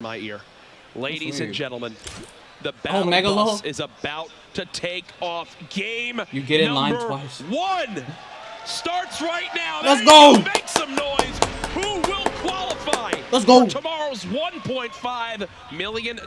my ear. Ladies and gentlemen, the battle bus is about to take off. Game you get in line twice. One starts right now. Let's go. Make some noise. Who will qualify? Let's go. For tomorrow's $1.5 million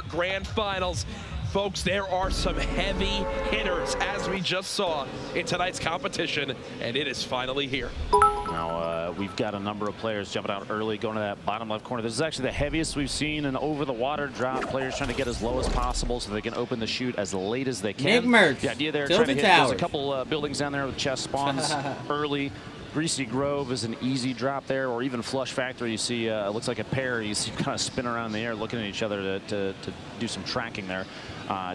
grand finals. Folks, there are some heavy hitters, as we just saw in tonight's competition, and it is finally here. Now, we've got a number of players jumping out early, going to that bottom left corner. This is actually the heaviest we've seen an over-the-water drop. Players trying to get as low as possible so they can open the chute as late as they can. MERCS. The idea there, trying to hit, there's a couple buildings down there with chest spawns early. Greasy Grove is an easy drop there, or even Flush Factory. You see, it looks like a pair. You see kind of spin around in the air, looking at each other to do some tracking there.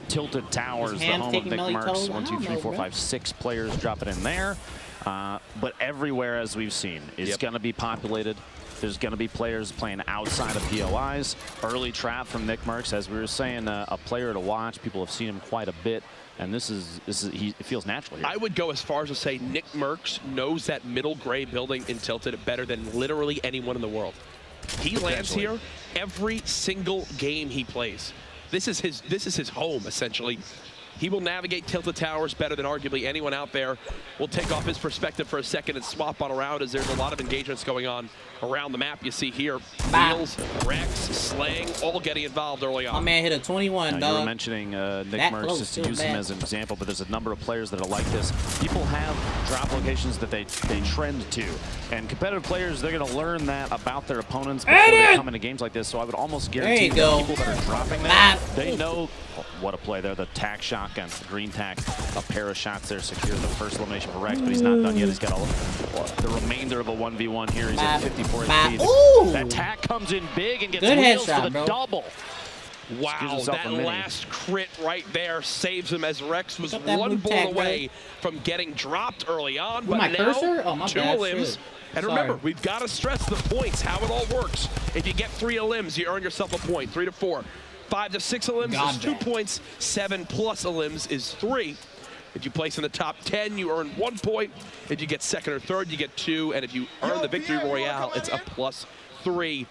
Tilted Towers, the home of Big MERCS. 1, 2, 3, 4, 5, 6 players dropping in there. But everywhere, as we've seen, is going to be populated. There's going to be players playing outside of POIs. Early trap from MERCS, as we were saying, a player to watch. People have seen him quite a bit. And it feels natural here. I would go as far as to say MERCS knows that middle gray building in Tilted better than literally anyone in the world. He lands here every single game he plays. This is his home, essentially. He will navigate Tilted Towers better than arguably anyone out there. We'll take off his perspective for a second and swap on around, as there's a lot of engagements going on around the map. You see here, Wheels, Rex, Slang, all getting involved early on. My man hit a 21, dog. You were mentioning MERCS just to use him as an example, but there's a number of players that are like this. People have drop locations that they trend to, and competitive players, they're going to learn that about their opponents before they come into games like this. So I would almost guarantee that people that are dropping that, they know what a play there. The tack shotgun, green tack, a pair of shots there secure the first elimination for Rex, but he's not done yet. He's got the remainder of a 1v1 here. He's at 54 HP. That tack comes in big and gets Wheels for the double. Wow, that last crit right there saves him, as Rex was one bullet away from getting dropped early on. But now, 2 limbs. And remember, we've got to stress the points, how it all works. If you get 3 limbs, you earn yourself a point. 3 to 4. 5 to 6 limbs is 2 points. 7 plus limbs is 3. If you place in the top 10, you earn 1 point. If you get second or third, you get 2. And if you earn the victory royale, it's a plus 3.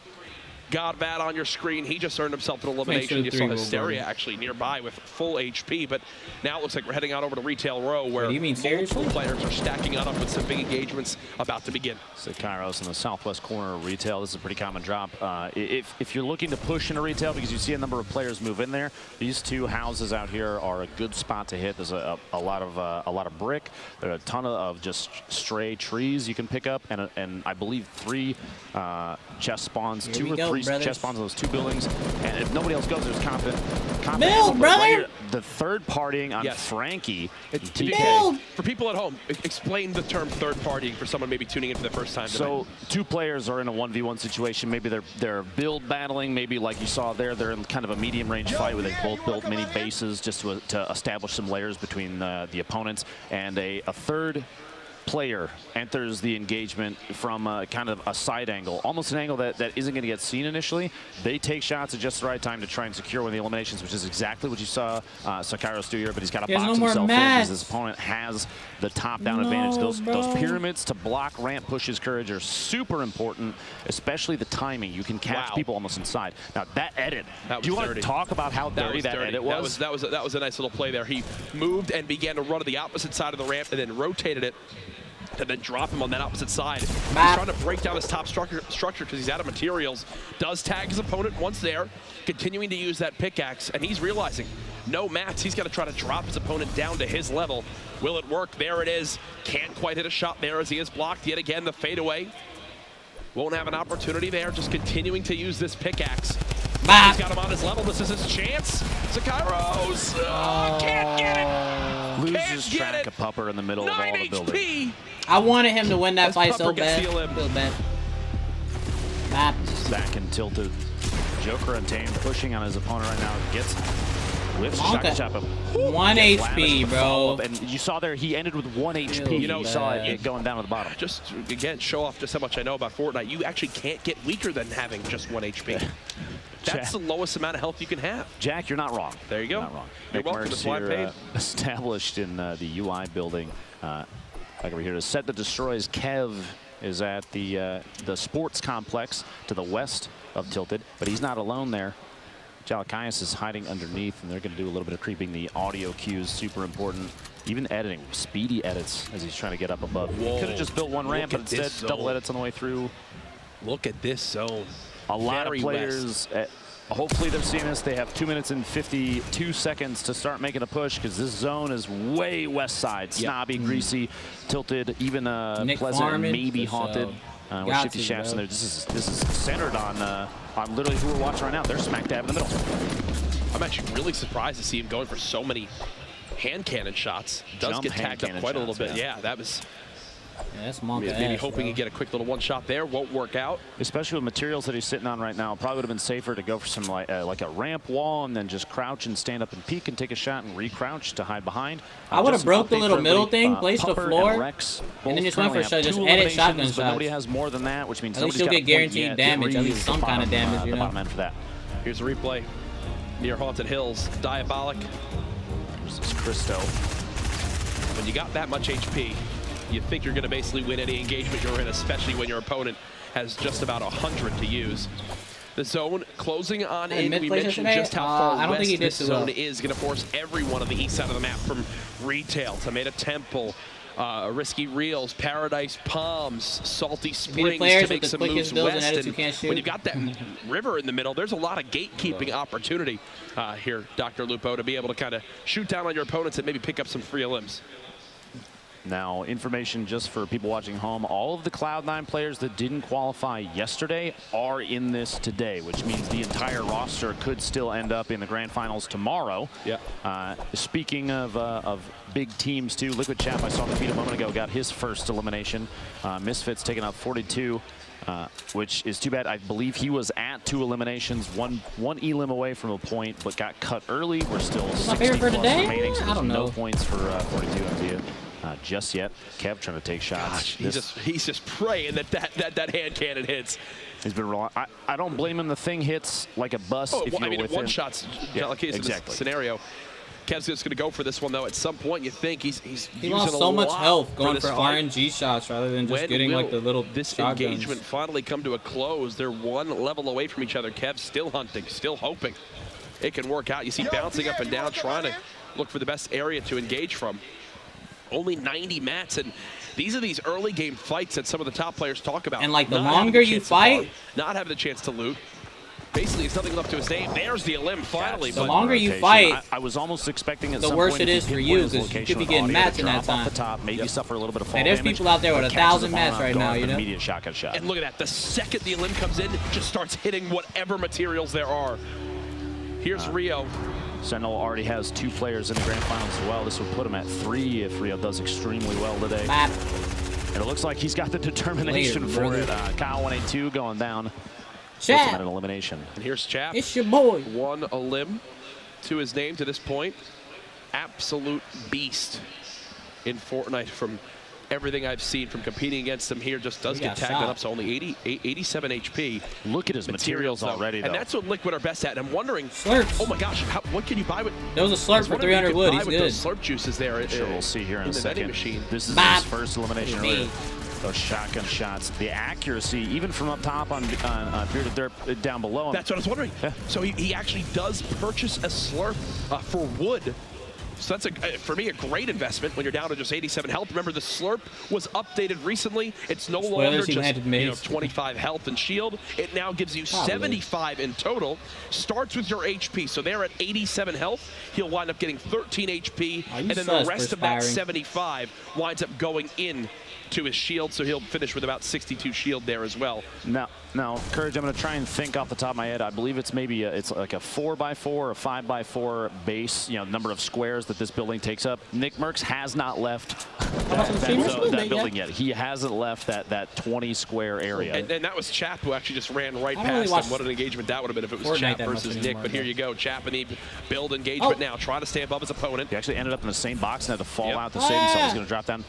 Godvat on your screen, he just earned himself an elimination. You saw Hysteria actually nearby with full HP, but now it looks like we're heading out over to Retail Row, where multiple players are stacking up with some big engagements about to begin. Kairos in the southwest corner of Retail. This is a pretty common drop. If you're looking to push into Retail, because you see a number of players move in there, these 2 houses out here are a good spot to hit. There's a lot of brick. There are a ton of just stray trees you can pick up, and I believe 3 chest spawns, 2 or 3 chest spawns in those 2 buildings. And if nobody else goes, there's confident build, brother. The third partying on Frankie. Build. For people at home, explain the term third partying for someone maybe tuning in for the first time tonight. So 2 players are in a 1v1 situation. Maybe they're build battling. Maybe like you saw there, they're in kind of a medium range fight where they both built mini bases just to establish some layers between the opponents. And a third player enters the engagement from kind of a side angle, almost an angle that isn't going to get seen initially. They take shots at just the right time to try and secure one of the eliminations, which is exactly what you saw Kairos do here, but he's got to box himself in because his opponent has the top-down advantage. Those pyramids to block ramp pushes courage are super important, especially the timing. You can catch people almost inside. Now, that edit, do you want to talk about how dirty that edit was? That was a nice little play there. He moved and began to run to the opposite side of the ramp and then rotated it and then drop him on that opposite side. He's trying to break down his top structure because he's out of materials. Does tag his opponent once there, continuing to use that pickaxe, and he's realizing no mats. He's got to try to drop his opponent down to his level. Will it work? There it is. Can't quite hit a shot there as he is blocked yet again. The fadeaway. Won't have an opportunity there, just continuing to use this pickaxe. He's got him on his level. This is his chance. Kairos can't get it. Loses track of Pupper in the middle of all the building. I wanted him to win that fight so bad. Back and tilted. Joker Untamed pushing on his opponent right now. Gets lifts shotgun chop up. 1 HP, bro. And you saw there he ended with 1 HP. You know, you saw it going down to the bottom. Just again, show off just how much I know about Fortnite. You actually can't get weaker than having just 1 HP. That's the lowest amount of health you can have. Jack, you're not wrong. There you go. You're not wrong. You're welcome. That's why I paid. Established in the UI building. Like over here, to set that destroys Kev is at the sports complex to the west of Tilted, but he's not alone there. Jalakaias is hiding underneath, and they're going to do a little bit of creeping. The audio cues, super important. Even editing, speedy edits as he's trying to get up above. Whoa. He could have just built one ramp, but instead double edits on the way through. Look at this zone. A lot of players, hopefully they're seeing this. They have 2 minutes and 52 seconds to start making a push because this zone is way west side. Snobby, greasy, Tilted, even Pleasant, maybe Haunted. With Shifty Shafts in there. This is centered on literally who we're watching right now. They're smack dab in the middle. I'm actually really surprised to see him going for so many hand cannon shots. Does get tagged up quite a little bit. Yeah, that was. Yeah, that's Monka maybe hoping to get a quick little one shot there. Won't work out. Especially with materials that he's sitting on right now. Probably would have been safer to go for some like a ramp wall and then just crouch and stand up and peek and take a shot and re-crouch to hide behind. I would have broke the little middle thing, placed the floor, and then just went for a shot. Just edit shotgun shots. But nobody has more than that, which means at least you'll get guaranteed damage, at least some kind of damage, you know. Bottom end for that. Here's a replay near Haunted Hills. Diabolic. This is Christo. When you got that much HP, you think you're going to basically win any engagement you're in, especially when your opponent has just about 100 to use. The zone closing on in. We mentioned just how far west this zone is. Going to force everyone on the east side of the map, from Retail, Tomato Temple, Risky Reels, Paradise Palms, Salty Springs, to make some moves west. And when you've got that river in the middle, there's a lot of gatekeeping opportunity here, Dr. Lupo, to be able to kind of shoot down on your opponents and maybe pick up some free limbs. Now, information just for people watching home, all of the Cloud9 players that didn't qualify yesterday are in this today, which means the entire roster could still end up in the grand finals tomorrow. Yeah. Speaking of big teams too, Liquid Chap, I saw the feed a moment ago, got his first elimination. Misfits taking out 42. Which is too bad. I believe he was at 2 eliminations, one elim away from a point, but got cut early. We're still 60 plus remaining, so there's no points for 42 MTU just yet. Kev trying to take shots. Gosh, he's just praying that hand cannon hits. He's been rolling. I don't blame him. The thing hits like a bus. Oh, if well, you're within. One shots. Yeah, like exactly. This scenario. Kev's just going to go for this one, though. At some point, you think he lost so much health going for RNG shots rather than just getting like the little this engagement finally come to a close. They're one level away from each other. Kev's still hunting, still hoping it can work out. You see bouncing up and down, trying to look for the best area to engage from. Only 90 mats, and these are these early game fights that some of the top players talk about. And like the longer you fight, not having the chance to loot. Basically, it's nothing left to his name. There's the elim finally. The longer you fight, I was almost expecting at the worse it is for you, because you could be getting mats in that time. The top, maybe suffer a little bit of fall damage. There's people out there with 1,000 mats right now, you know. Immediate shotgun shot. And look at that. The second the elim comes in, just starts hitting whatever materials there are. Here's Rio. Sentinel already has 2 players in the grand finals as well. This will put him at 3 if Rio does extremely well today. And it looks like he's got the determination for it. Kyle 182 going down. Chap. An elimination. And here's Chap. It's your boy. 1 elim to his name to this point. Absolute beast in Fortnite from everything I've seen from competing against him here. Just does get tagged up, so only 87 HP. Look at his materials already, though. And that's what Liquid are best at. And I'm wondering, oh my gosh, what can you buy with? There was a slurp for 300 wood. He's good. Those slurp juices there. Sure, we'll see here in a second. Machine. This is his first elimination. Those shotgun shots, the accuracy, even from up top on Bearded Derp down below him. That's what I was wondering. Yeah. So he actually does purchase a slurp for wood. So that's, for me, a great investment when you're down to just 87 health. Remember, the slurp was updated recently. It's no longer just 25 health and shield. It now gives you 75 in total. Starts with your HP. So they're at 87 health. He'll wind up getting 13 HP. And then the rest of that 75 winds up going in to his shield, so he'll finish with about 62 shield there as well. Now, Courage, I'm going to try and think off the top of my head. I believe it's maybe it's like a 4x4 or 5x4 base, number of squares that this building takes up. Nick MERCS has not left that building yet. He hasn't left that 20 square area. And that was Chap who actually just ran right past him. What an engagement that would have been if it was Chap versus Nick. But here you go, Chap in the build engagement now, trying to stay above his opponent. He actually ended up in the same box and had to fall out to save himself. He's going to drop down.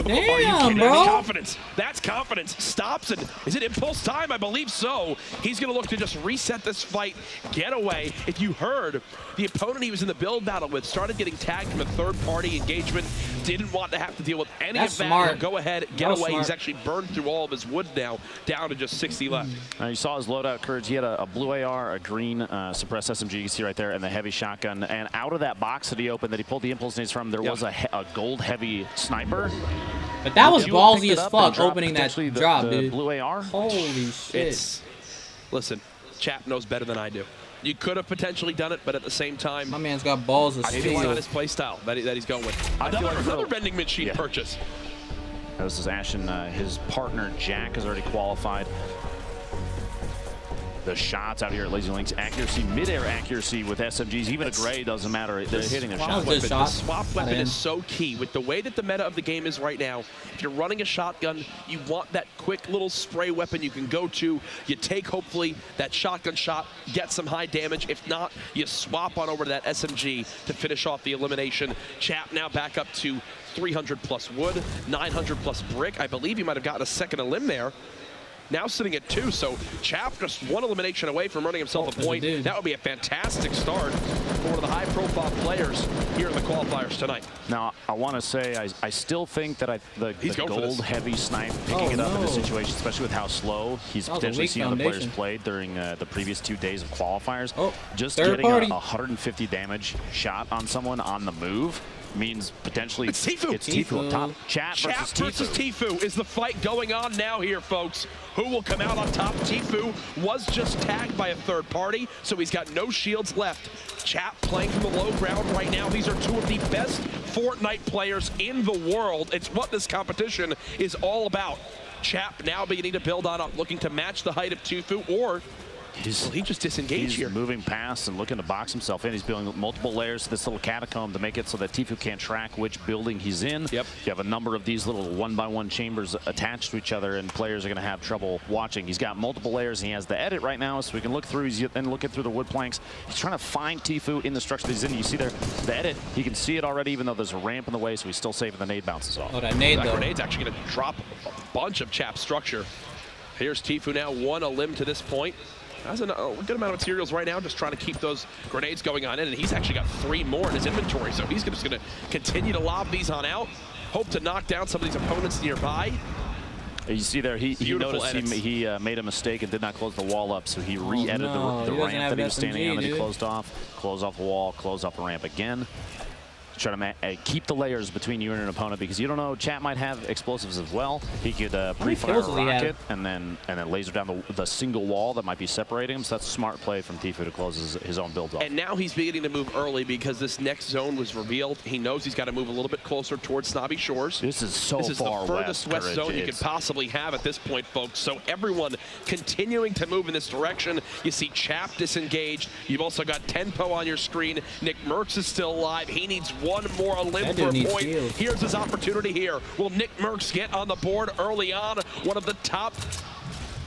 Damn, bro. Confidence. That's confidence. Stops and is it impulse time? I believe so. He's going to look to just reset this fight, get away. If you heard, the opponent he was in the build battle with started getting tagged from a third-party engagement, didn't want to have to deal with any of that. Smart. Go ahead, get away. Smart. He's actually burned through all of his wood now, down to just 60 left. You saw his loadout, Courage. He had a blue AR, a green suppressed SMG, you can see right there, and the heavy shotgun. And out of that box that he opened, that he pulled the impulse nades from, there was a gold heavy sniper. But that was ballsy as fuck, opening that drop, the dude. Blue AR. Holy shit. Listen, CHAP knows better than I do. You could have potentially done it, but at the same time, my man's got balls of steel. It's not his play style that he's going with. Another vending machine purchase. This is Ashen. His partner Jack has already qualified. The shots out here at Lazy Link's accuracy, mid-air accuracy with SMGs, even a gray doesn't matter. They're hitting their shot. The swap weapon is so key. With the way that the meta of the game is right now, if you're running a shotgun, you want that quick little spray weapon you can go to. You take, hopefully, that shotgun shot, get some high damage. If not, you swap on over to that SMG to finish off the elimination. CHAP now back up to 300 plus wood, 900 plus brick. I believe he might have gotten a second elim there. Now sitting at 2, so CHAP just one elimination away from running himself a point. That would be a fantastic start for one of the high-profile players here in the qualifiers tonight. Now, I want to say I still think that the gold-heavy snipe picking it up in this situation, especially with how slow he's potentially seen other players played during the previous 2 days of qualifiers. Just getting a 150 damage shot on someone on the move means potentially it's TFUE. It's TFUE up top. CHAP versus TFUE is the fight going on now here, folks. Who will come out on top? TFUE was just tagged by a third party, so he's got no shields left. CHAP playing from the low ground right now. These are 2 of the best Fortnite players in the world. It's what this competition is all about. CHAP now beginning to build on up, looking to match the height of TFUE, or he just disengaged here. He's moving past and looking to box himself in. He's building multiple layers to this little catacomb to make it so that TFUE can't track which building he's in. Yep. You have a number of these little 1-by-1 chambers attached to each other, and players are going to have trouble watching. He's got multiple layers, and he has the edit right now, so we can look through. He's then looking through the wood planks. He's trying to find TFUE in the structure that he's in. You see there, the edit. He can see it already, even though there's a ramp in the way, so he's still saving the nade bounces off. Oh, that nade, though. Grenade's actually going to drop a bunch of CHAP structure. Here's TFUE now, 1 elim to this point. Has a good amount of materials right now, just trying to keep those grenades going on in, and he's actually got 3 more in his inventory, so he's just going to continue to lob these on out, hope to knock down some of these opponents nearby. You see there, he noticed he made a mistake and did not close the wall up, so he re-edited the ramp that he was standing on, and he closed off the wall, closed off the ramp again. Try to keep the layers between you and an opponent, because you don't know, CHAP might have explosives as well. He could pre-fire a rocket and then laser down the single wall that might be separating him. So that's a smart play from TFUE to close his own build off. And now he's beginning to move early because this next zone was revealed. He knows he's got to move a little bit closer towards Snobby Shores. This is so far west. This is the furthest west zone you could possibly have at this point, folks. So everyone continuing to move in this direction. You see CHAP disengaged. You've also got Tenpo on your screen. MERCS is still alive. He needs 1 more elim for a point. Here's his opportunity here. Will MERCS get on the board early on? One of the top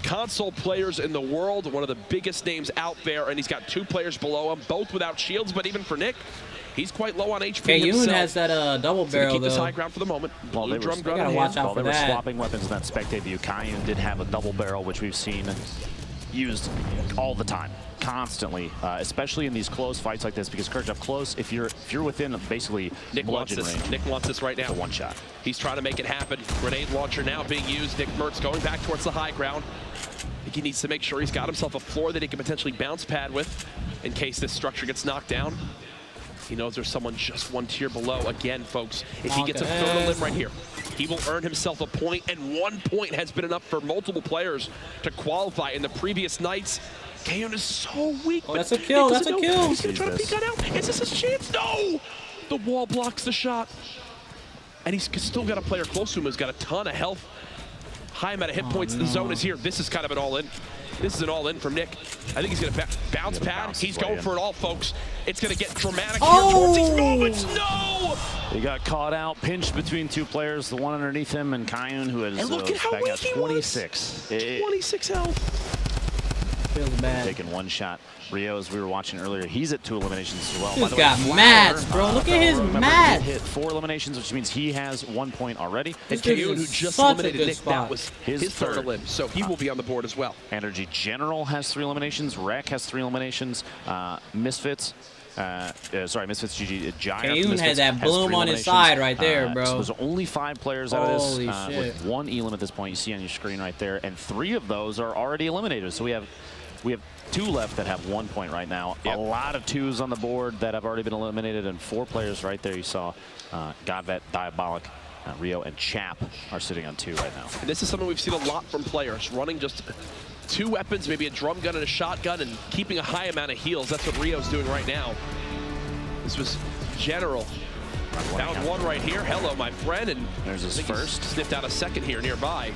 console players in the world, one of the biggest names out there, and he's got 2 players below him, both without shields, but even for Nick, he's quite low on HP himself. has that double barrel, keep this high ground for the moment. While they were swapping weapons in that spectate view, Kayun did have a double barrel, which we've seen used all the time, constantly, especially in these close fights like this, because Courage up close, if you're within basically bludgeon range. Nick wants this right now. It's a 1 shot. He's trying to make it happen. Grenade launcher now being used. MERCS going back towards the high ground. I think he needs to make sure he's got himself a floor that he can potentially bounce pad with in case this structure gets knocked down. He knows there's someone just 1 tier below. Again, folks, if he gets a 3rd elim right here, he will earn himself a point, and 1 point has been enough for multiple players to qualify. In the previous nights, Kayun is so weak. Oh, that's a kill, that's a kill. He's gonna try to peek that out. Is this his chance? No! The wall blocks the shot. And he's still got a player close to him who's got a ton of health. High amount of hit points. The zone is here. This is kind of an all-in. This is an all-in from Nick. I think he's going to bounce pad. He's going for it all, folks. It's going to get dramatic here towards these moments. No! He got caught out, pinched between 2 players, the one underneath him and Kayun, who has look at how weak he 26. 26 health. Feels bad. Taking one shot. Rio, as we were watching earlier, he's at 2 eliminations as well. He's got mats, bro. Look at his mats. He hit 4 eliminations, which means he has 1 point already. And KayUne, who just eliminated Nick, that was his third elim, so he will be on the board as well. Energy General has 3 eliminations. Rec has 3 eliminations. Misfits. Misfits GG. Giant. KayUne had that bloom on his side right there, bro. So there's only 5 players out of this with 1 elim at this point. You see on your screen right there, and 3 of those are already eliminated. So we have 2 left that have 1 point right now. Yep. A lot of 2s on the board that have already been eliminated, and 4 players right there. You saw Godvet, Diabolic, Rio, and CHAP are sitting on 2 right now. And this is something we've seen a lot from players, running just 2 weapons, maybe a drum gun and a shotgun, and keeping a high amount of heals. That's what Rio's doing right now. This was General. Down 1 right here. Hello, my friend. And there's his first. Sniffed out a second here nearby.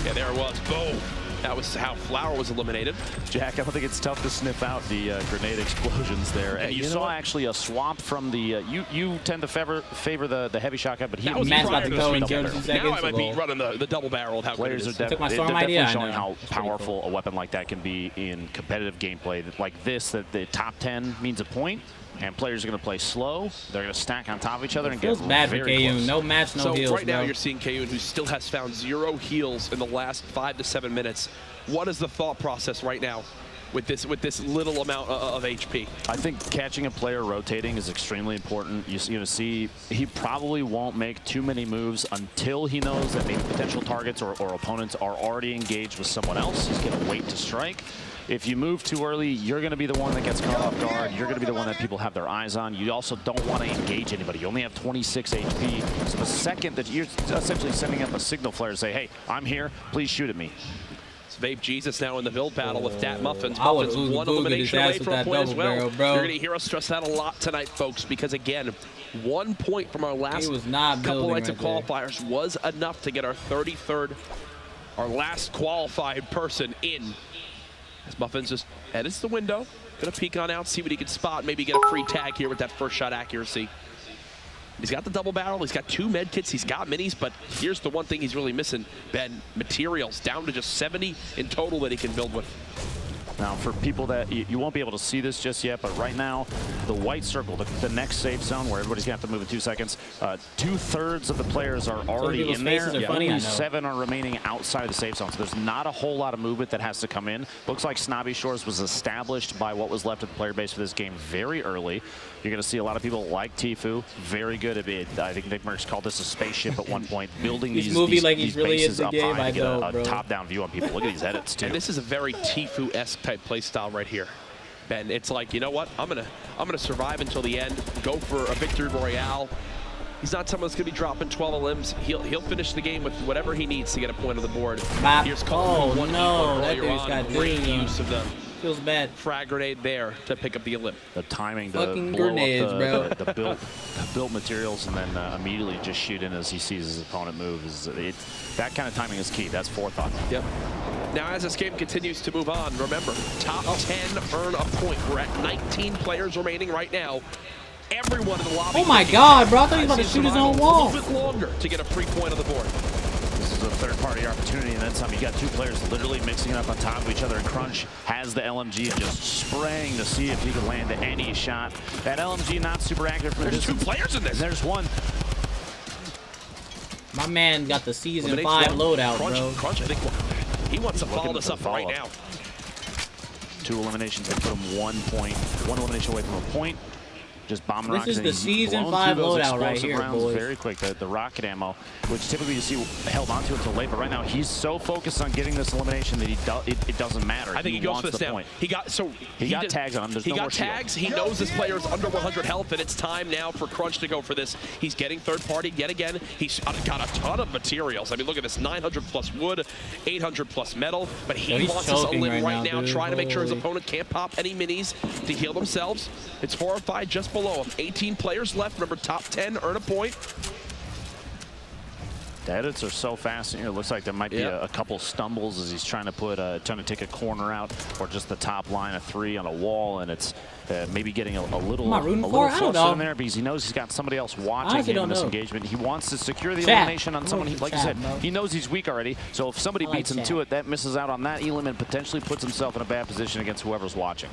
Yeah, there it was. Boom. That was how Flower was eliminated. Jack, I don't think it's tough to sniff out the grenade explosions there. And you saw actually a swap from the. You tend to favor the heavy shotgun, but he was about to go in 2 seconds. Now I might be running the double barreled. How players are definitely showing how powerful a weapon like that can be in competitive gameplay. Like this, that the top 10 means a point. And players are going to play slow. They're going to stack on top of each other and get bad for very KayUne. close. No match, no heals. So right now bro. you're seeing KayUne, who still has found 0 heals in the last 5 to 7 minutes. What is the thought process right now with this little amount of HP? I think catching a player rotating is extremely important. You're going to see he probably won't make too many moves until he knows that maybe potential targets or opponents are already engaged with someone else. He's going to wait to strike. If you move too early, you're going to be the one that gets caught off guard. You're going to be the one that people have their eyes on. You also don't want to engage anybody. You only have 26 HP. So the second that you're essentially sending up a signal flare to say, hey, I'm here, please shoot at me. It's Vape Jesus now in the build battle with Dat Muffins. I would Muffins 1 elimination away from a point as well. Barrel, bro. You're going to hear us stress that a lot tonight, folks, because again, 1 point from our last couple nights of qualifiers was enough to get our 33rd, our last qualified person in. As Muffins just edits the window, gonna peek on out, see what he can spot, maybe get a free tag here with that first shot accuracy. He's got the double barrel, he's got 2 med kits, he's got minis, but here's the one thing he's really missing, Ben, materials, down to just 70 in total that he can build with. Now, for people that, you won't be able to see this just yet, but right now, the white circle, the next safe zone where everybody's going to have to move in 2 seconds, 2/3 of the players are already in there. Only 7 are remaining outside of the safe zone, so there's not a whole lot of movement that has to come in. Looks like Snobby Shores was established by what was left of the player base for this game very early. You're going to see a lot of people like TFUE, very good at it. I think Nick MERCS called this a spaceship at one point, building these bases up high to get a top-down view on people. Look at these edits, too. And this is a very TFUE-esque type play style right here, Ben. It's like, you know what? I'm gonna survive until the end, go for a victory royale. He's not someone that's gonna be dropping 12 limbs. He'll finish the game with whatever he needs to get a point on the board. Here's one no, that dude's got great use of the feels bad frag grenade there to pick up the elim. The timing to fucking blow grenades, up bro. the built materials and then immediately just shoot in as he sees his opponent move. That kind of timing is key. That's forethought. Yep. Now, as this game continues to move on, remember, top 10 earn a point. We're at 19 players remaining right now. Everyone in the lobby. Oh my God, bro! I thought he was about to shoot his own wall. A little bit longer to get a free point on the board. This is a third-party opportunity, and then some. You got 2 players literally mixing it up on top of each other. And Crunch has the LMG and just spraying to see if he can land any shot. That LMG not super accurate from the distance. 2 players in this. There's one. My man got the season 5 loadout, bro. Crunch, I think he wants to follow this up right now. 2 eliminations that put him 1 point, 1 elimination away from a point. Just bomb rocks. This is the season 5 loadout right here, boys. Very quick, the rocket ammo, which typically you see held onto until late, but right now he's so focused on getting this elimination that it doesn't matter. I think he goes for this now. He got tags on him. There's he no got more tags. shield. He knows this player is under 100 health, and it's time now for Crunch to go for this. He's getting third party yet again. He's got a ton of materials. I mean, look at this: 900 plus wood, 800 plus metal. But he wants this elim right now, trying to make sure his opponent can't pop any minis to heal themselves. It's 4 or 5 just below him. 18 players left. Remember, top 10 earn a point. The edits are so fast in here. It looks like there might be a couple stumbles as he's trying to put trying to take a corner out, or just the top line of 3 on a wall, and it's maybe getting a little flustered in there because he knows he's got somebody else watching him in this engagement. He wants to secure the elimination on someone. Like you said, he knows he's weak already. So if somebody beats him to it, that misses out on that elim and potentially puts himself in a bad position against whoever's watching.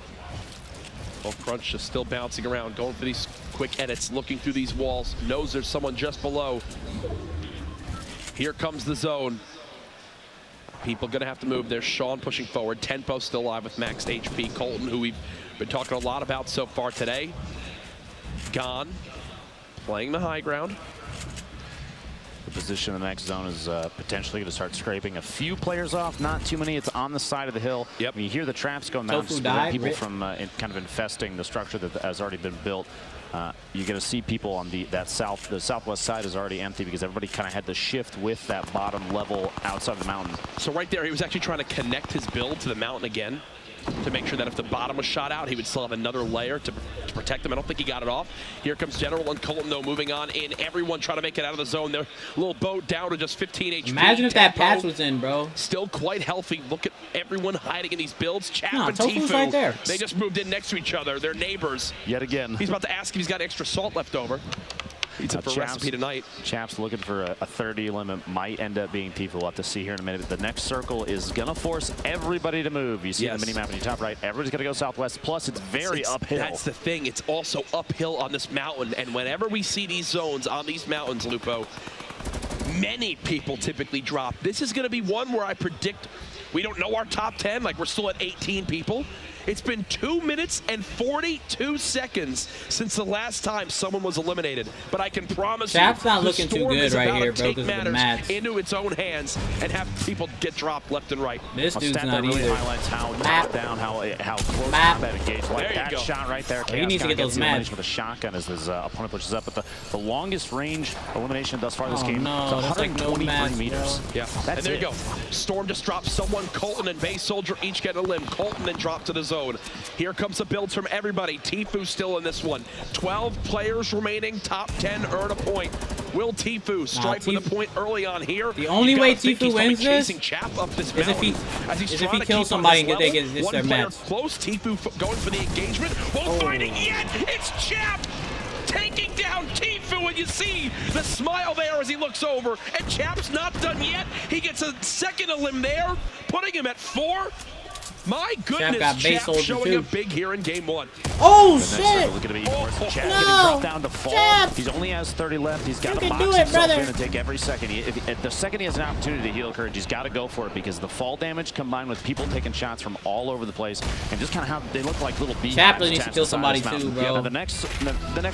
Well, Crunch just still bouncing around, going for these quick edits, looking through these walls, knows there's someone just below. Here comes the zone. People gonna have to move. There's Sean pushing forward. Tempo still alive with maxed HP. Colton, who we've been talking a lot about so far today, gone, playing the high ground. The position in the next zone is potentially going to start scraping a few players off, not too many. It's on the side of the hill. Yep. When you hear the traps going down, to prevent people from kind of infesting the structure that has already been built. You're going to see people on the southwest side is already empty because everybody kind of had to shift with that bottom level outside the mountain. So right there, he was actually trying to connect his build to the mountain again to make sure that if the bottom was shot out, he would still have another layer to protect him. I don't think he got it off. Here comes General and Colton, though, moving on in. Everyone trying to make it out of the zone. Their little boat down to just 15 HP. Imagine if that patch was in, bro. Still quite healthy. Look at everyone hiding in these builds. Chap and Tfue, right there. They just moved in next to each other. They're neighbors. Yet again. He's about to ask if he's got extra salt left over. Eats it for a recipe tonight. Chap's looking for a 30 limit. Might end up being Tfue. We'll have to see here in a minute. The next circle is going to force everybody to move. You see the mini-map on your top right. Everybody's going to go southwest. Plus, it's very uphill. That's the thing. It's also uphill on this mountain. And whenever we see these zones on these mountains, Lupo, many people typically drop. This is going to be one where I predict we don't know our top 10. Like, we're still at 18 people. It's been 2 minutes and 42 seconds since the last time someone was eliminated. But I can promise Chap's you, not looking too good right here, bro, because of the match. Into its own hands and have people get dropped left and right. This dude's not really either. highlights how top down, how close combat engaged. Like that shot right there. He needs to get those mats with a shotgun as his opponent pushes up. But the longest range elimination thus far this game is 123 meters. Yeah, and there you go. Storm just drops someone. Colton and Base Soldier each get a limb. Colton then dropped to the zone. Here comes the builds from everybody. Tfue still in this one. 12 players remaining. Top 10 earn a point. Will Tfue strike with a point early on here? The only way Tfue wins this Chap up this is if he kills somebody and they get this their match. Close. Tfue going for the engagement. Won't find it yet. It's Chap taking down Tfue, and you see the smile there as he looks over. And Chap's not done yet. He gets a second elim there, putting him at 4. My goodness, Chap showing up big here in game 1. Oh, shit! Chap getting dropped down to fall. He only has 30 left. He's got to box himself in and take every second. The second he has an opportunity to heal courage, he's got to go for it because the fall damage combined with people taking shots from all over the place and just kind of how they look like little beehives. Chap needs to kill somebody too, bro. Yeah, the next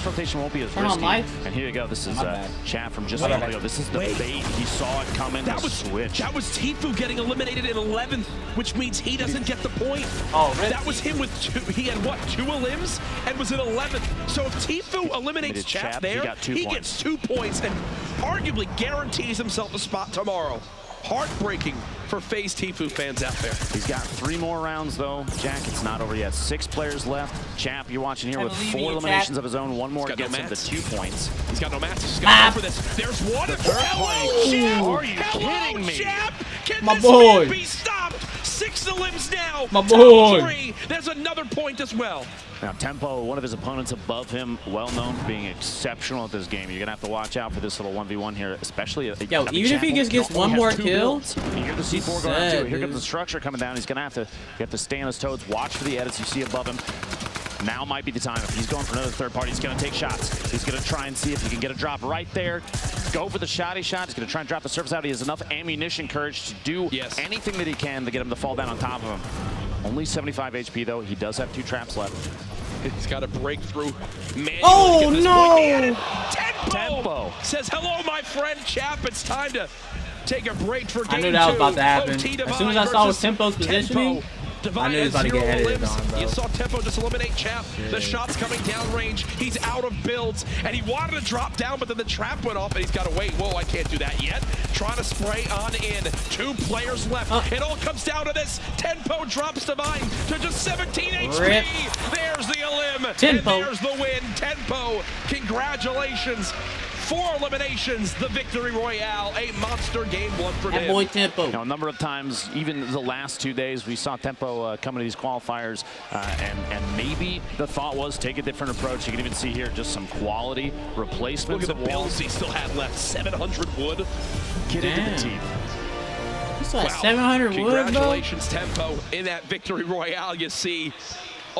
rotation won't be as risky. And here you go. This is Chap from just a moment ago. This is the bait. He saw it coming. That was Tfue getting eliminated in 11th, which means he doesn't get the point. That was him with 2. He had what, 2 elims and was in 11th. So if Tfue eliminates Chap there, he gets 2 points and arguably guarantees himself a spot tomorrow. Heartbreaking for FaZe Tfue fans out there. He's got 3 more rounds though. Jack, it's not over yet. 6 players left. Chap, you're watching here with 4 eliminations of his own. 1 more gets him to 2 points. He's got no mats. He's got go for this. There's one. Hello, Chap! Are you kidding me? Chap! Can My this boy man be stopped? 6 elims now. My boy. 3. There's another point as well. Now, Tempo, one of his opponents above him, well known for being exceptional at this game. You're going to have to watch out for this little 1v1 here, especially... Yo, even if he just gets 1 more kill... You hear the C4 going out too. Here comes the structure coming down. He's going to have to stay on his toes. Watch for the edits you see above him. Now might be the time. If he's going for another third party, he's going to take shots. He's going to try and see if he can get a drop right there. Go for the shotty shot. He's going to try and drop the surface out. He has enough ammunition courage to do anything that he can to get him to fall down on top of him. Only 75 HP, though. He does have 2 traps left. He's got to break through manually. Oh, no! Tempo says, hello, my friend Chap. It's time to take a break for game 2. I knew that was about to happen. As soon as I saw Tempo's positioning, I knew he was about to get edited on, bro. You saw Tempo just eliminate Chap. The shot's coming down range. He's out of builds, and he wanted to drop down, but then the trap went off, and he's got to wait. Whoa, I can't do that yet. Trying to spray on in. 2 players left. It all comes down to this. Tempo drops Divine to just 17 HP. There's the elim. him. Tempo. And there's the win. Tempo, congratulations. 4 eliminations, the victory royale, a monster game 1 for him. That boy Tempo. Now, a number of times, even the last 2 days, we saw Tempo come to these qualifiers, and maybe the thought was take a different approach. You can even see here just some quality replacements. Look at the builds he still had left. 700 wood. Get into the teeth. He still has 700 wood, bro. Congratulations, Tempo. In that victory royale, you see